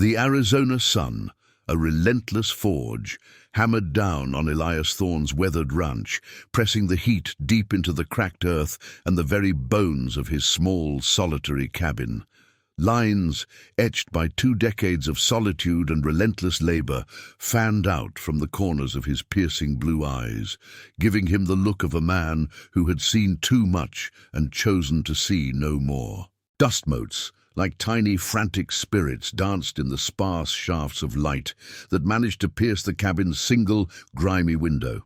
The Arizona sun, a relentless forge, hammered down on Elias Thorne's weathered ranch, pressing the heat deep into the cracked earth and the very bones of his small, solitary cabin. Lines, etched by 2 decades of solitude and relentless labor, fanned out from the corners of his piercing blue eyes, giving him the look of a man who had seen too much and chosen to see no more. Dust motes, like tiny frantic spirits, danced in the sparse shafts of light that managed to pierce the cabin's single, grimy window.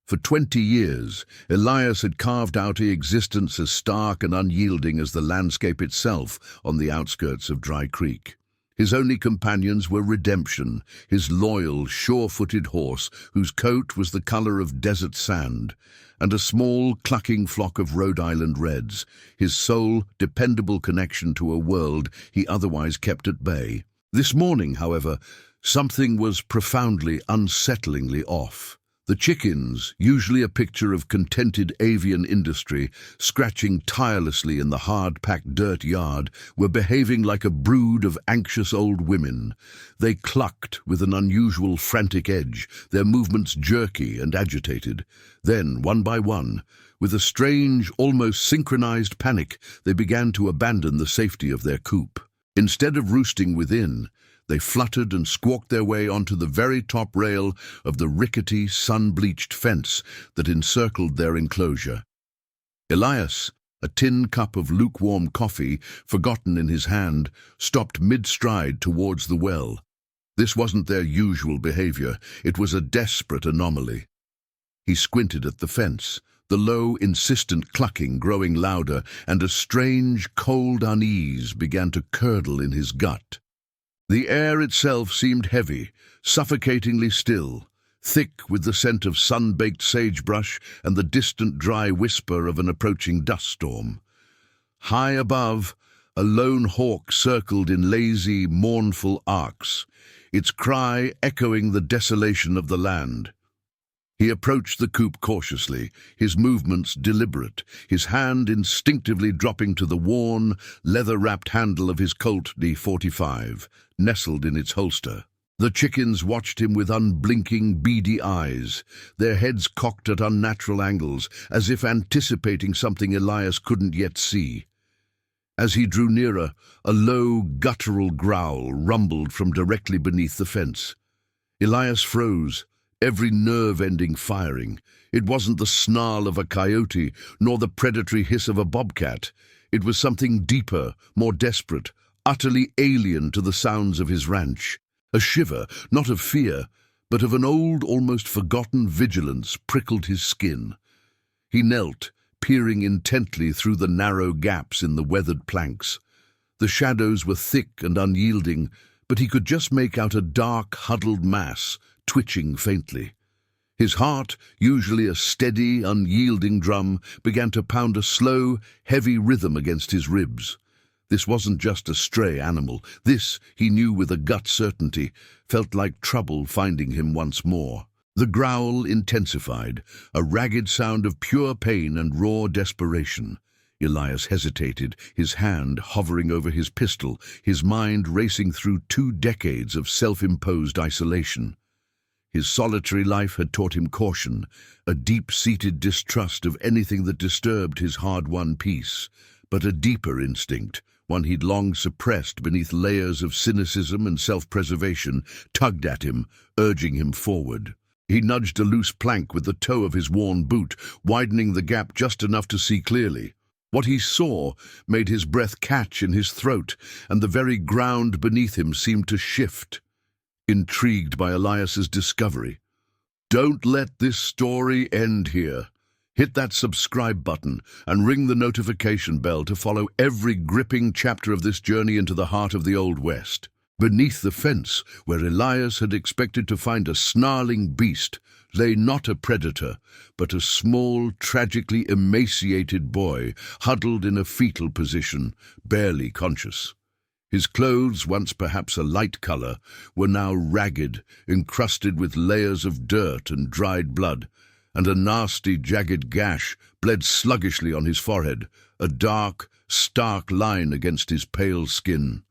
For 20 years, Elias had carved out an existence as stark and unyielding as the landscape itself on the outskirts of Dry Creek. His only companions were Redemption, his loyal, sure-footed horse whose coat was the color of desert sand, and a small, clucking flock of Rhode Island Reds, his sole, dependable connection to a world he otherwise kept at bay. This morning, however, something was profoundly, unsettlingly off. The chickens, usually a picture of contented avian industry, scratching tirelessly in the hard-packed dirt yard, were behaving like a brood of anxious old women. They clucked with an unusual frantic edge, their movements jerky and agitated. Then, one by one, with a strange, almost synchronized panic, they began to abandon the safety of their coop. Instead of roosting within, they fluttered and squawked their way onto the very top rail of the rickety, sun-bleached fence that encircled their enclosure. Elias, a tin cup of lukewarm coffee forgotten in his hand, stopped mid-stride towards the well. This wasn't their usual behavior. It was a desperate anomaly. He squinted at the fence, the low, insistent clucking growing louder, and a strange, cold unease began to curdle in his gut. The air itself seemed heavy, suffocatingly still, thick with the scent of sun-baked sagebrush and the distant dry whisper of an approaching dust storm. High above, a lone hawk circled in lazy, mournful arcs, its cry echoing the desolation of the land. He approached the coop cautiously, his movements deliberate, his hand instinctively dropping to the worn, leather-wrapped handle of his Colt .45, nestled in its holster. The chickens watched him with unblinking, beady eyes, their heads cocked at unnatural angles, as if anticipating something Elias couldn't yet see. As he drew nearer, a low, guttural growl rumbled from directly beneath the fence. Elias froze, every nerve ending firing. It wasn't the snarl of a coyote, nor the predatory hiss of a bobcat. It was something deeper, more desperate, utterly alien to the sounds of his ranch. A shiver, not of fear, but of an old, almost forgotten vigilance prickled his skin. He knelt, peering intently through the narrow gaps in the weathered planks. The shadows were thick and unyielding, but he could just make out a dark, huddled mass, twitching faintly. His heart, usually a steady, unyielding drum, began to pound a slow, heavy rhythm against his ribs. This wasn't just a stray animal. This, he knew with a gut certainty, felt like trouble finding him once more. The growl intensified, a ragged sound of pure pain and raw desperation. Elias hesitated, his hand hovering over his pistol, his mind racing through 2 decades of self-imposed isolation. His solitary life had taught him caution, a deep-seated distrust of anything that disturbed his hard-won peace, but a deeper instinct, one he'd long suppressed beneath layers of cynicism and self-preservation, tugged at him, urging him forward. He nudged a loose plank with the toe of his worn boot, widening the gap just enough to see clearly. What he saw made his breath catch in his throat, and the very ground beneath him seemed to shift. Intrigued by Elias's discovery. Don't let this story end here. Hit that subscribe button and ring the notification bell to follow every gripping chapter of this journey into the heart of the Old West. Beneath the fence, where Elias had expected to find a snarling beast, lay not a predator, but a small, tragically emaciated boy, huddled in a fetal position, barely conscious. His clothes, once perhaps a light color, were now ragged, encrusted with layers of dirt and dried blood, and a nasty, jagged gash bled sluggishly on his forehead, a dark, stark line against his pale skin.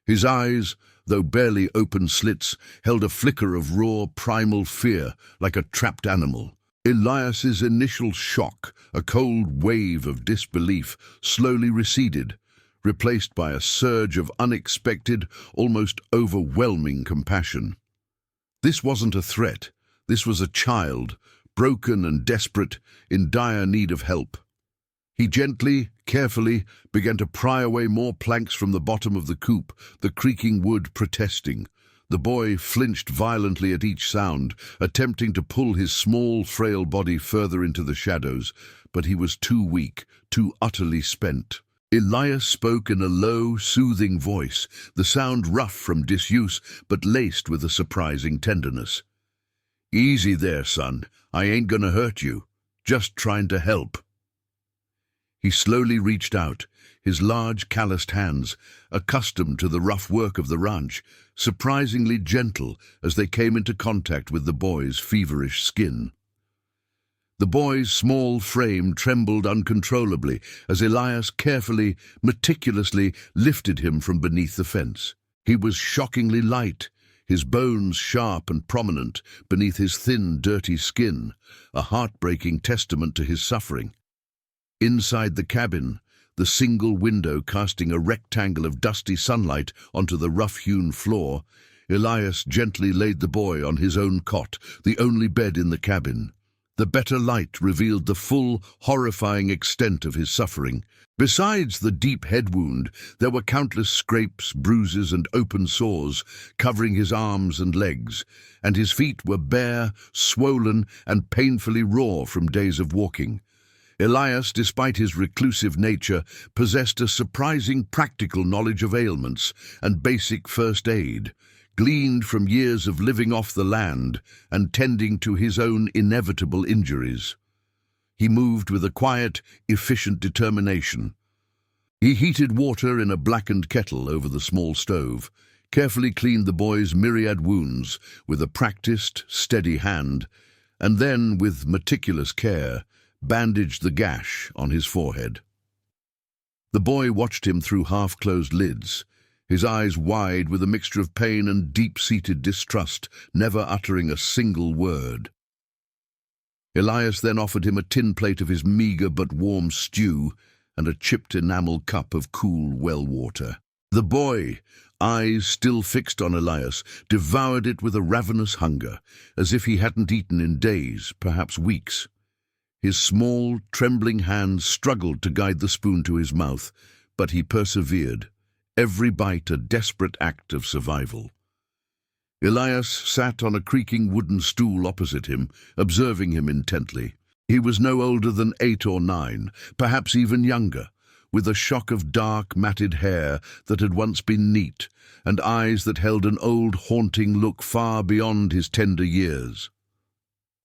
His eyes, though barely open slits, held a flicker of raw, primal fear, like a trapped animal. Elias's initial shock, a cold wave of disbelief, slowly receded, replaced by a surge of unexpected, almost overwhelming compassion. This wasn't a threat. This was a child, broken and desperate, in dire need of help. He gently, carefully, began to pry away more planks from the bottom of the coop, the creaking wood protesting. The boy flinched violently at each sound, attempting to pull his small, frail body further into the shadows, but he was too weak, too utterly spent. Elias spoke in a low, soothing voice, the sound rough from disuse, but laced with a surprising tenderness. "Easy there, son. I ain't gonna hurt you. Just trying to help." He slowly reached out, his large, calloused hands, accustomed to the rough work of the ranch, surprisingly gentle as they came into contact with the boy's feverish skin. The boy's small frame trembled uncontrollably as Elias carefully, meticulously lifted him from beneath the fence. He was shockingly light, his bones sharp and prominent beneath his thin, dirty skin, a heartbreaking testament to his suffering. Inside the cabin, the single window casting a rectangle of dusty sunlight onto the rough-hewn floor, Elias gently laid the boy on his own cot, the only bed in the cabin. The better light revealed the full, horrifying extent of his suffering. Besides the deep head wound, there were countless scrapes, bruises, and open sores covering his arms and legs, and his feet were bare, swollen, and painfully raw from days of walking. Elias, despite his reclusive nature, possessed a surprising practical knowledge of ailments and basic first aid, gleaned from years of living off the land and tending to his own inevitable injuries. He moved with a quiet, efficient determination. He heated water in a blackened kettle over the small stove, carefully cleaned the boy's myriad wounds with a practiced, steady hand, and then, with meticulous care, bandaged the gash on his forehead. The boy watched him through half-closed lids, his eyes wide with a mixture of pain and deep-seated distrust, never uttering a single word. Elias then offered him a tin plate of his meagre but warm stew and a chipped enamel cup of cool well water. The boy, eyes still fixed on Elias, devoured it with a ravenous hunger, as if he hadn't eaten in days, perhaps weeks. His small, trembling hands struggled to guide the spoon to his mouth, but he persevered, every bite a desperate act of survival. Elias sat on a creaking wooden stool opposite him, observing him intently. He was no older than 8 or 9, perhaps even younger, with a shock of dark, matted hair that had once been neat, and eyes that held an old, haunting look far beyond his tender years.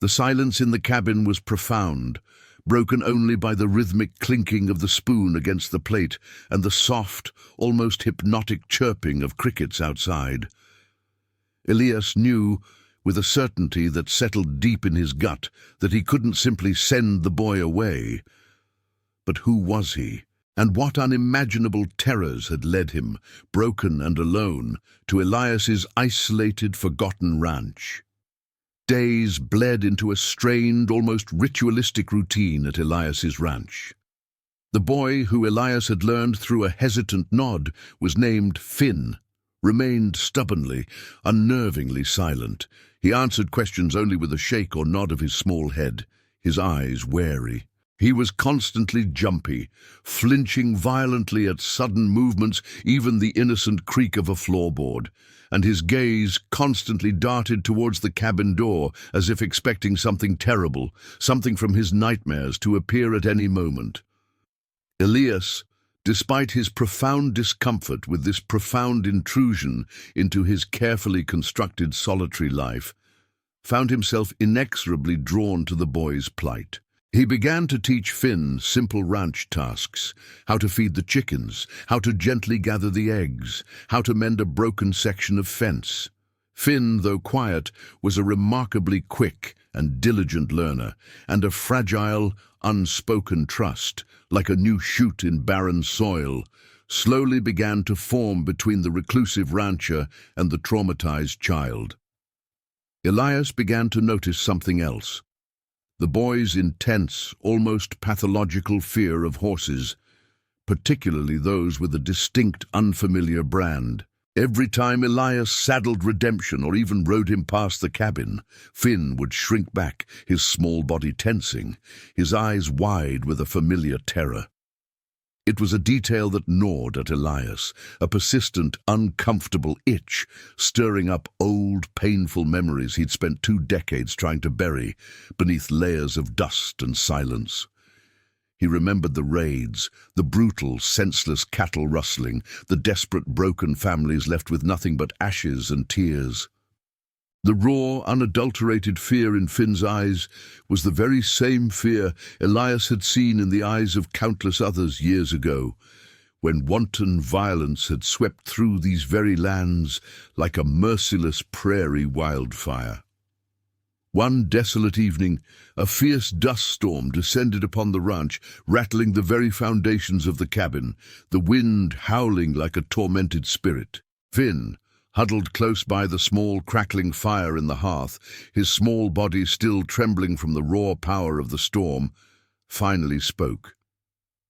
The silence in the cabin was profound, broken only by the rhythmic clinking of the spoon against the plate and the soft, almost hypnotic chirping of crickets outside. Elias knew, with a certainty that settled deep in his gut, that he couldn't simply send the boy away. But who was he, and what unimaginable terrors had led him, broken and alone, to Elias's isolated, forgotten ranch? Days bled into a strained, almost ritualistic routine at Elias's ranch. The boy, who Elias had learned through a hesitant nod, was named Finn, remained stubbornly, unnervingly silent. He answered questions only with a shake or nod of his small head, his eyes wary. He was constantly jumpy, flinching violently at sudden movements, even the innocent creak of a floorboard, and his gaze constantly darted towards the cabin door as if expecting something terrible, something from his nightmares to appear at any moment. Elias, despite his profound discomfort with this profound intrusion into his carefully constructed solitary life, found himself inexorably drawn to the boy's plight. He began to teach Finn simple ranch tasks, how to feed the chickens, how to gently gather the eggs, how to mend a broken section of fence. Finn, though quiet, was a remarkably quick and diligent learner, and a fragile, unspoken trust, like a new shoot in barren soil, slowly began to form between the reclusive rancher and the traumatized child. Elias began to notice something else. The boy's intense, almost pathological fear of horses, particularly those with a distinct, unfamiliar brand. Every time Elias saddled Redemption or even rode him past the cabin, Finn would shrink back, his small body tensing, his eyes wide with a familiar terror. It was a detail that gnawed at Elias, a persistent, uncomfortable itch, stirring up old, painful memories he'd spent 2 decades trying to bury beneath layers of dust and silence. He remembered the raids, the brutal, senseless cattle rustling, the desperate, broken families left with nothing but ashes and tears. The raw, unadulterated fear in Finn's eyes was the very same fear Elias had seen in the eyes of countless others years ago, when wanton violence had swept through these very lands like a merciless prairie wildfire. One desolate evening, a fierce dust storm descended upon the ranch, rattling the very foundations of the cabin, the wind howling like a tormented spirit. Finn, huddled close by the small crackling fire in the hearth, his small body still trembling from the raw power of the storm, finally spoke.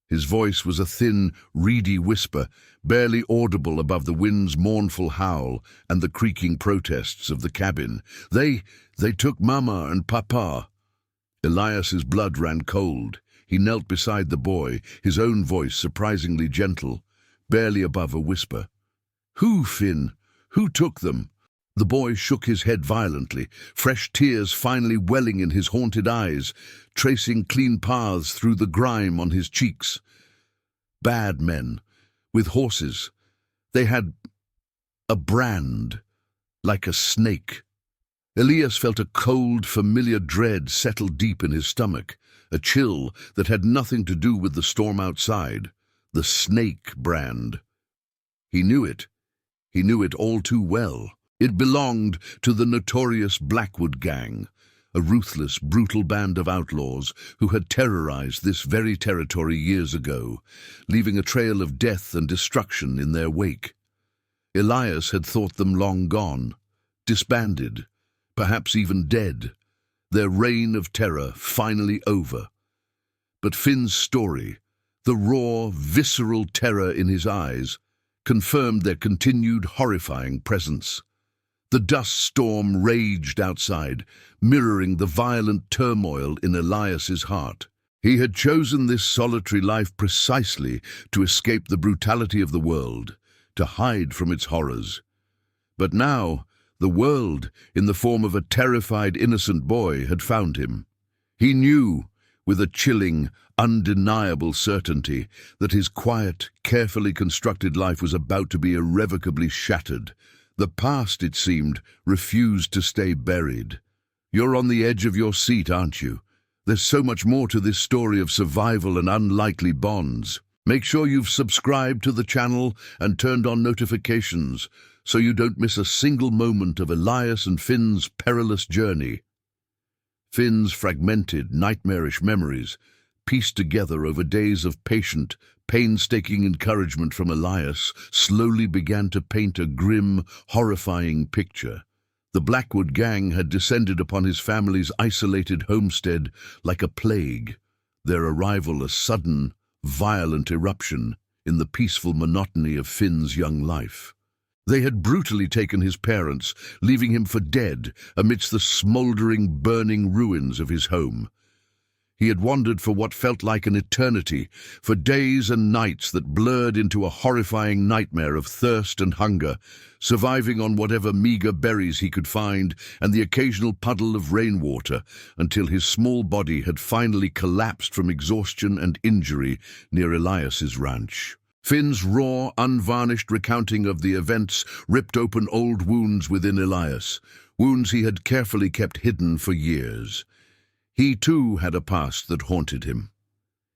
His voice was a thin, reedy whisper, barely audible above the wind's mournful howl and the creaking protests of the cabin. They took Mama and Papa." Elias's blood ran cold. He knelt beside the boy, his own voice surprisingly gentle, barely above a whisper. "Who, Finn? Who took them?" The boy shook his head violently, fresh tears finally welling in his haunted eyes, tracing clean paths through the grime on his cheeks. "Bad men, with horses. They had a brand, like a snake." Elias felt a cold, familiar dread settle deep in his stomach, a chill that had nothing to do with the storm outside. The snake brand. He knew it. He knew it all too well. It belonged to the notorious Blackwood Gang, a ruthless, brutal band of outlaws who had terrorized this very territory years ago, leaving a trail of death and destruction in their wake. Elias had thought them long gone, disbanded, perhaps even dead, their reign of terror finally over. But Finn's story, the raw, visceral terror in his eyes, confirmed their continued horrifying presence. The dust storm raged outside, mirroring the violent turmoil in Elias's heart. He had chosen this solitary life precisely to escape the brutality of the world, to hide from its horrors. But now, the world, in the form of a terrified, innocent boy, had found him. He knew, with a chilling, undeniable certainty, that his quiet, carefully constructed life was about to be irrevocably shattered. The past, it seemed, refused to stay buried. "You're on the edge of your seat, aren't you? There's so much more to this story of survival and unlikely bonds. Make sure you've subscribed to the channel and turned on notifications so you don't miss a single moment of Elias and Finn's perilous journey." Finn's fragmented, nightmarish memories, pieced together over days of patient, painstaking encouragement from Elias, slowly began to paint a grim, horrifying picture. The Blackwood Gang had descended upon his family's isolated homestead like a plague, their arrival a sudden, violent eruption in the peaceful monotony of Finn's young life. They had brutally taken his parents, leaving him for dead amidst the smouldering, burning ruins of his home. He had wandered for what felt like an eternity, for days and nights that blurred into a horrifying nightmare of thirst and hunger, surviving on whatever meager berries he could find and the occasional puddle of rainwater, until his small body had finally collapsed from exhaustion and injury near Elias's ranch. Finn's raw, unvarnished recounting of the events ripped open old wounds within Elias, wounds he had carefully kept hidden for years. He too had a past that haunted him.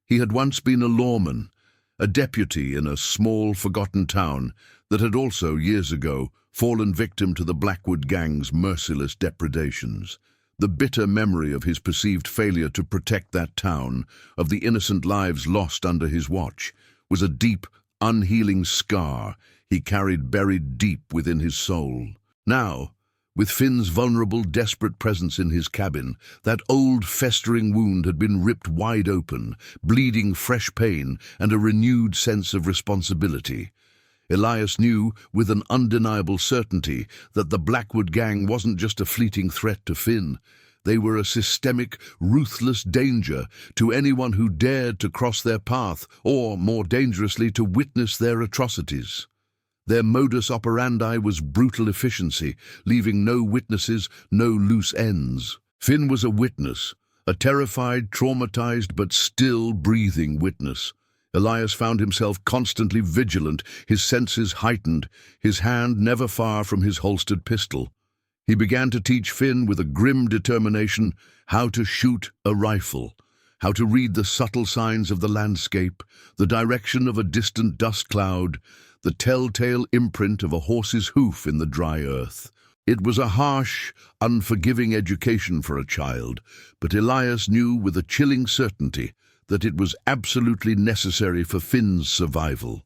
He had once been a lawman, a deputy in a small, forgotten town that had also, years ago, fallen victim to the Blackwood Gang's merciless depredations. The bitter memory of his perceived failure to protect that town, of the innocent lives lost under his watch, was a deep, unhealing scar he carried buried deep within his soul. Now, with Finn's vulnerable, desperate presence in his cabin, that old festering wound had been ripped wide open, bleeding fresh pain and a renewed sense of responsibility. Elias knew with an undeniable certainty that the Blackwood gang wasn't just a fleeting threat to Finn. They were a systemic, ruthless danger to anyone who dared to cross their path or, more dangerously, to witness their atrocities. Their modus operandi was brutal efficiency, leaving no witnesses, no loose ends. Finn was a witness, a terrified, traumatized, but still breathing witness. Elias found himself constantly vigilant, his senses heightened, his hand never far from his holstered pistol. He began to teach Finn with a grim determination how to shoot a rifle, how to read the subtle signs of the landscape, the direction of a distant dust cloud, the telltale imprint of a horse's hoof in the dry earth. It was a harsh, unforgiving education for a child, but Elias knew with a chilling certainty that it was absolutely necessary for Finn's survival.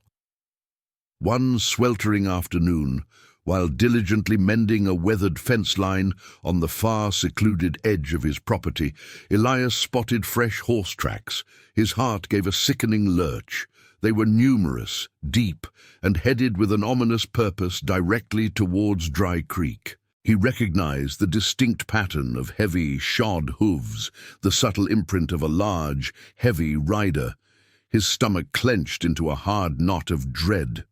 One sweltering afternoon, while diligently mending a weathered fence line on the far secluded edge of his property, Elias spotted fresh horse tracks. His heart gave a sickening lurch. They were numerous, deep, and headed with an ominous purpose directly towards Dry Creek. He recognized the distinct pattern of heavy, shod hooves, the subtle imprint of a large, heavy rider. His stomach clenched into a hard knot of dread.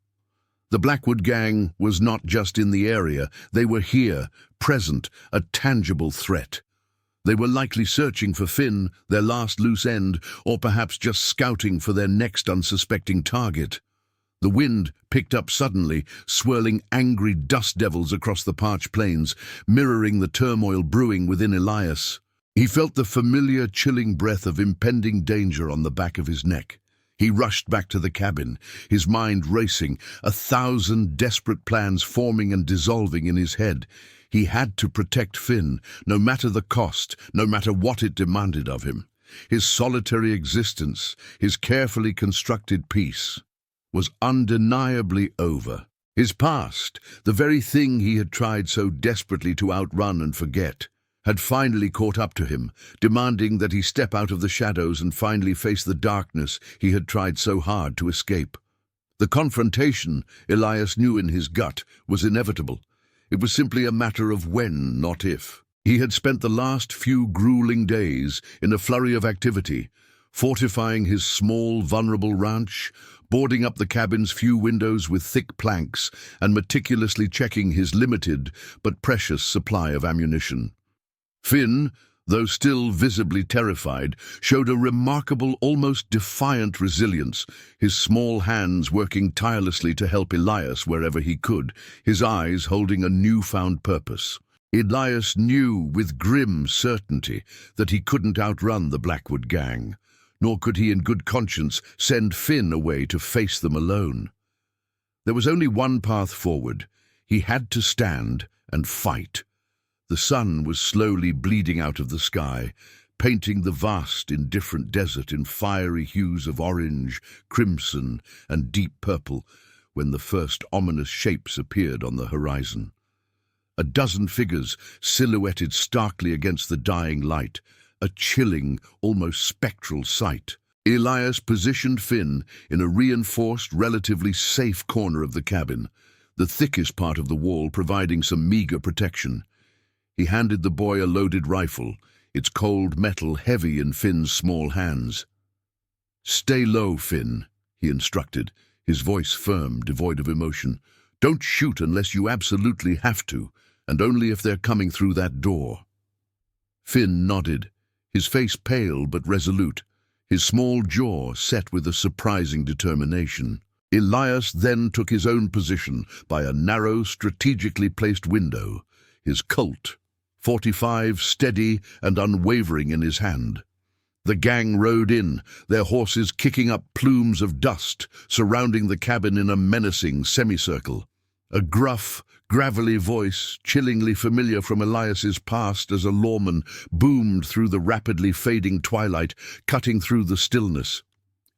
The Blackwood gang was not just in the area, they were here, present, a tangible threat. They were likely searching for Finn, their last loose end, or perhaps just scouting for their next unsuspecting target. The wind picked up suddenly, swirling angry dust devils across the parched plains, mirroring the turmoil brewing within Elias. He felt the familiar, chilling breath of impending danger on the back of his neck. He rushed back to the cabin, his mind racing, 1,000 desperate plans forming and dissolving in his head. He had to protect Finn, no matter the cost, no matter what it demanded of him. His solitary existence, his carefully constructed peace, was undeniably over. His past, the very thing he had tried so desperately to outrun and forget, had finally caught up to him, demanding that he step out of the shadows and finally face the darkness he had tried so hard to escape. The confrontation, Elias knew in his gut, was inevitable. It was simply a matter of when, not if. He had spent the last few grueling days in a flurry of activity, fortifying his small, vulnerable ranch, boarding up the cabin's few windows with thick planks, and meticulously checking his limited but precious supply of ammunition. Finn, though still visibly terrified, showed a remarkable, almost defiant resilience, his small hands working tirelessly to help Elias wherever he could, his eyes holding a newfound purpose. Elias knew with grim certainty that he couldn't outrun the Blackwood gang, nor could he in good conscience send Finn away to face them alone. There was only one path forward. He had to stand and fight. The sun was slowly bleeding out of the sky, painting the vast, indifferent desert in fiery hues of orange, crimson, and deep purple when the first ominous shapes appeared on the horizon. A dozen figures silhouetted starkly against the dying light, a chilling, almost spectral sight. Elias positioned Finn in a reinforced, relatively safe corner of the cabin, the thickest part of the wall providing some meager protection. He handed the boy a loaded rifle, its cold metal heavy in Finn's small hands. "Stay low, Finn," he instructed, his voice firm, devoid of emotion. "Don't shoot unless you absolutely have to, and only if they're coming through that door." Finn nodded, his face pale but resolute, his small jaw set with a surprising determination. Elias then took his own position by a narrow, strategically placed window, his Colt .45 steady and unwavering in his hand. The gang rode in, their horses kicking up plumes of dust, surrounding the cabin in a menacing semicircle. A gruff, gravelly voice, chillingly familiar from Elias's past as a lawman, boomed through the rapidly fading twilight, cutting through the stillness.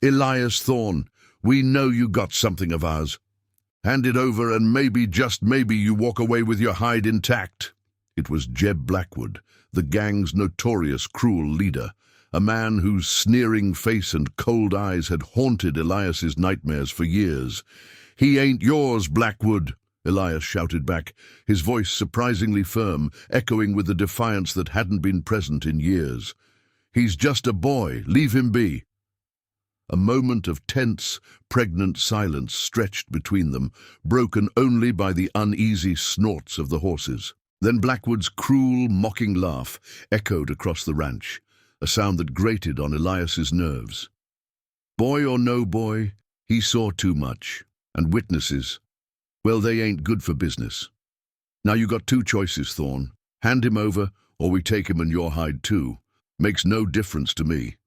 "Elias Thorne, We know you got something of ours. Hand it over and maybe, just maybe, you walk away with your hide intact." It was Jeb Blackwood, the gang's notorious cruel leader, a man whose sneering face and cold eyes had haunted Elias's nightmares for years. "He ain't yours, Blackwood," Elias shouted back, his voice surprisingly firm, echoing with a defiance that hadn't been present in years. "He's just a boy. Leave him be." A moment of tense, pregnant silence stretched between them, broken only by the uneasy snorts of the horses. Then Blackwood's cruel, mocking laugh echoed across the ranch, a sound that grated on Elias's nerves. Boy or no boy, he saw too much. And witnesses, well, they ain't good for business. Now you got two choices, Thorne. Hand him over, or we take him and your hide too. Makes no difference to me.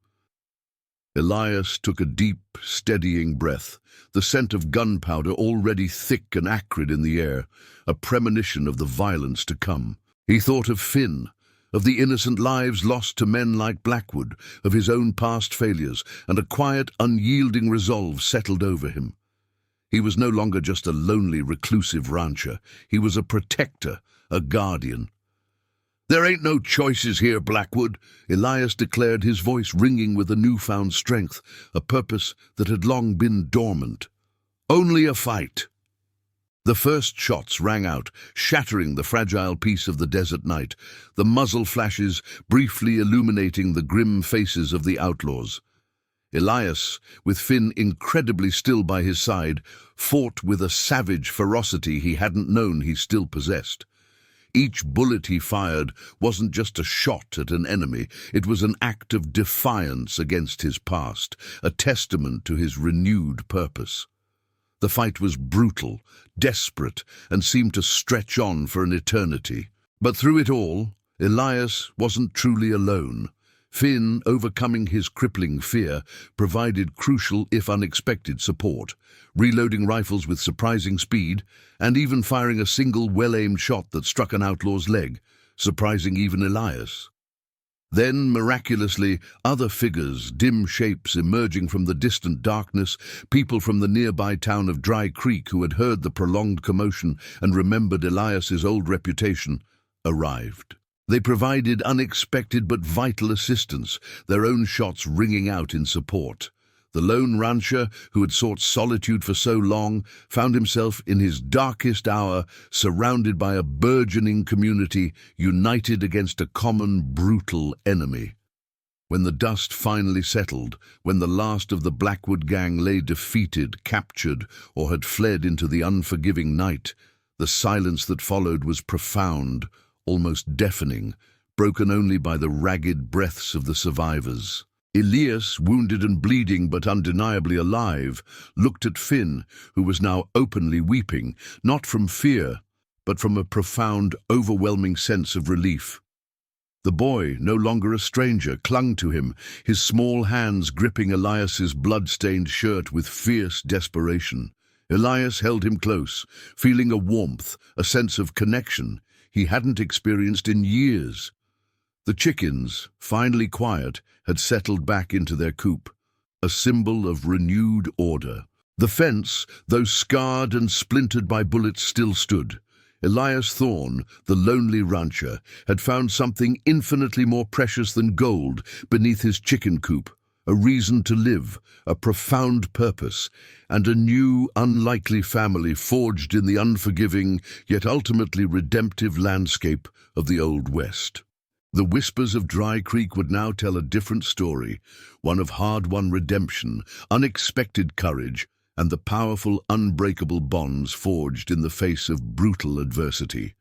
Elias took a deep, steadying breath, the scent of gunpowder already thick and acrid in the air, a premonition of the violence to come. He thought of Finn, of the innocent lives lost to men like Blackwood, of his own past failures, and a quiet, unyielding resolve settled over him. He was no longer just a lonely, reclusive rancher. He was a protector, a guardian. "There ain't no choices here, Blackwood," Elias declared, his voice ringing with a newfound strength, a purpose that had long been dormant. "Only a fight." The first shots rang out, shattering the fragile peace of the desert night, the muzzle flashes briefly illuminating the grim faces of the outlaws. Elias, with Finn incredibly still by his side, fought with a savage ferocity he hadn't known he still possessed. Each bullet he fired wasn't just a shot at an enemy, it was an act of defiance against his past, a testament to his renewed purpose. The fight was brutal, desperate, and seemed to stretch on for an eternity. But through it all, Elias wasn't truly alone. Finn, overcoming his crippling fear, provided crucial if unexpected support, reloading rifles with surprising speed, and even firing a single well-aimed shot that struck an outlaw's leg, surprising even Elias. Then, miraculously, other figures, dim shapes emerging from the distant darkness, people from the nearby town of Dry Creek who had heard the prolonged commotion and remembered Elias's old reputation, arrived. They provided unexpected but vital assistance, their own shots ringing out in support. The lone rancher, who had sought solitude for so long, found himself in his darkest hour, surrounded by a burgeoning community, united against a common, brutal enemy. When the dust finally settled, when the last of the Blackwood gang lay defeated, captured, or had fled into the unforgiving night, the silence that followed was profound, almost deafening, broken only by the ragged breaths of the survivors. Elias, wounded and bleeding but undeniably alive, looked at Finn, who was now openly weeping, not from fear, but from a profound, overwhelming sense of relief. The boy, no longer a stranger, clung to him, his small hands gripping Elias's blood-stained shirt with fierce desperation. Elias held him close, feeling a warmth, a sense of connection he hadn't experienced in years. The chickens, finally quiet, had settled back into their coop, a symbol of renewed order. The fence, though scarred and splintered by bullets, still stood. Elias Thorne, the lonely rancher, had found something infinitely more precious than gold beneath his chicken coop, a reason to live, a profound purpose, and a new, unlikely family forged in the unforgiving, yet ultimately redemptive landscape of the Old West. The whispers of Dry Creek would now tell a different story, one of hard-won redemption, unexpected courage, and the powerful, unbreakable bonds forged in the face of brutal adversity.